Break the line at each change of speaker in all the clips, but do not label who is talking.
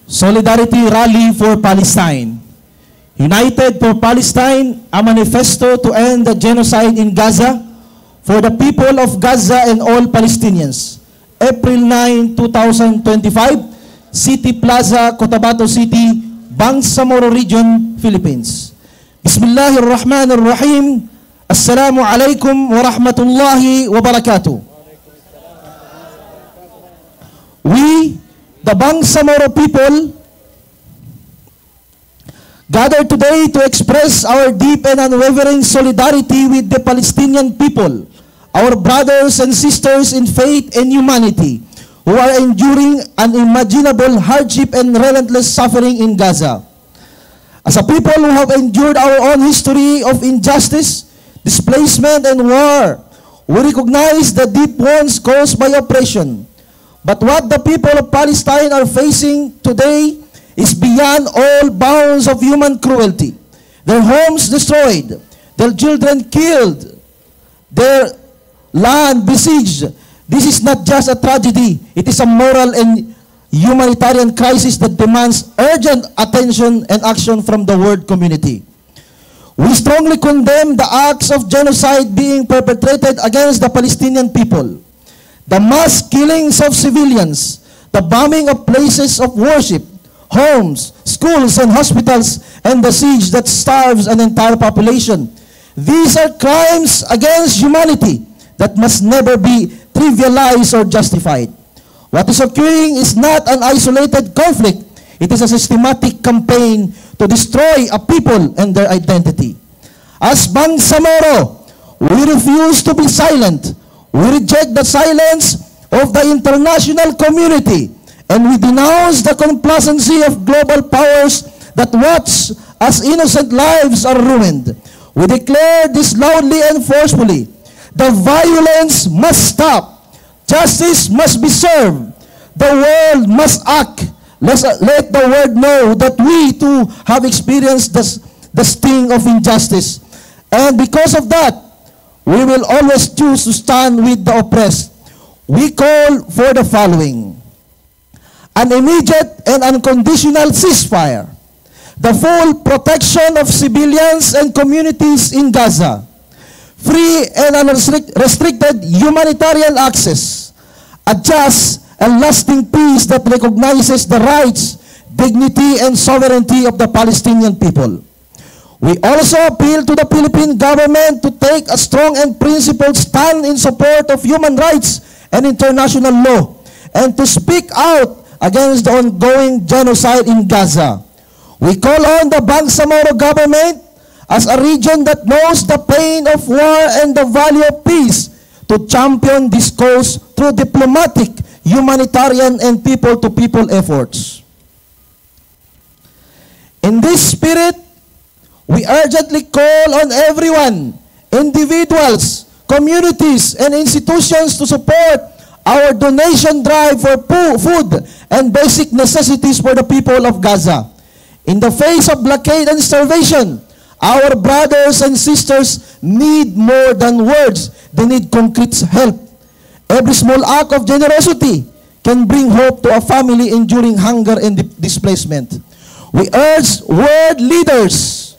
Solidarity Rally for Palestine. United for Palestine, a manifesto to end the genocide in Gaza for the people of Gaza and all Palestinians. April 9, 2025, City Plaza, Cotabato City, Bangsamoro Region, Philippines. Bismillahirrahmanirrahim. Assalamu alaikum wa rahmatullahi wa barakatuh. We, the Bangsamoro people, gathered today to express our deep and unwavering solidarity with the Palestinian people, our brothers and sisters in faith and humanity, who are enduring unimaginable hardship and relentless suffering in Gaza. As a people who have endured our own history of injustice, displacement, and war, we recognize the deep wounds caused by oppression. But what the people of Palestine are facing today is beyond all bounds of human cruelty. Their homes destroyed, their children killed, their land besieged. This is not just a tragedy, it is a moral and humanitarian crisis that demands urgent attention and action from the world community. We strongly condemn the acts of genocide being perpetrated against the Palestinian people, the mass killings of civilians, the bombing of places of worship, homes, schools, and hospitals, and the siege that starves an entire population. These are crimes against humanity that must never be trivialized or justified. What is occurring is not an isolated conflict. It is a systematic campaign to destroy a people and their identity. As Bangsamoro, we refuse to be silent. We reject the silence of the international community, and we denounce the complacency of global powers that watch as innocent lives are ruined. We declare this loudly and forcefully. The violence must stop. Justice must be served. The world must act. Let the world know that we too have experienced the sting of injustice. And because of that, we will always choose to stand with the oppressed. We call for the following: an immediate and unconditional ceasefire, the full protection of civilians and communities in Gaza, free and unrestricted humanitarian access, a just and lasting peace that recognizes the rights, dignity, and sovereignty of the Palestinian people. We also appeal to the Philippine government to take a strong and principled stand in support of human rights and international law, and to speak out against the ongoing genocide in Gaza. We call on the Bangsamoro government, as a region that knows the pain of war and the value of peace, to champion this cause through diplomatic, humanitarian, and people-to-people efforts. In this spirit, we urgently call on everyone, individuals, communities, and institutions to support our donation drive for food and basic necessities for the people of Gaza. In the face of blockade and starvation, our brothers and sisters need more than words. They need concrete help. Every small act of generosity can bring hope to a family enduring hunger and displacement. We urge world leaders,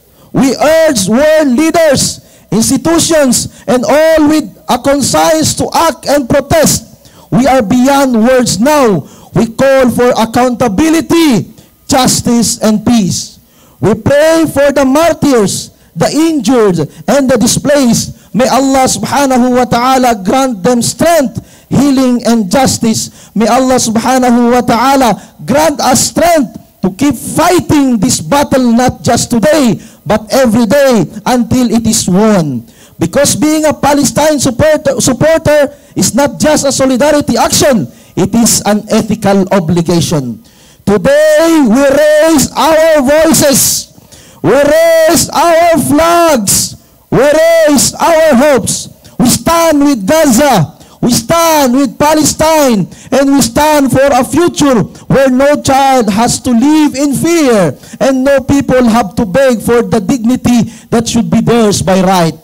institutions, and all with a conscience to act and protest. We are beyond words now. We call for accountability, justice, and peace. We pray for the martyrs, the injured, and the displaced. May Allah subhanahu wa ta'ala grant them strength, healing, and justice. May Allah subhanahu wa ta'ala grant us strength to keep fighting this battle, not just today, but every day until it is won. Because being a Palestine supporter is not just a solidarity action, it is an ethical obligation. Today, we raise our voices, we raise our flags, we raise our hopes. We stand with Gaza, we stand with Palestine, and we stand for a future where no child has to live in fear and no people have to beg for the dignity that should be theirs by right.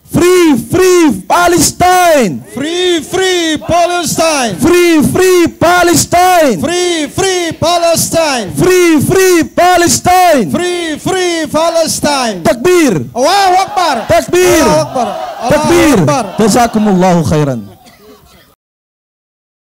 Free, free Palestine!
Free, free Palestine!
Free, free Palestine!
Free, free Palestine!
Free, free Palestine!
Free, free Palestine!
Takbir!
Allahu Akbar!
Takbir!
Allahu Akbar!
Takbir!
Allahu Akbar!
Jazakumullahu khairan.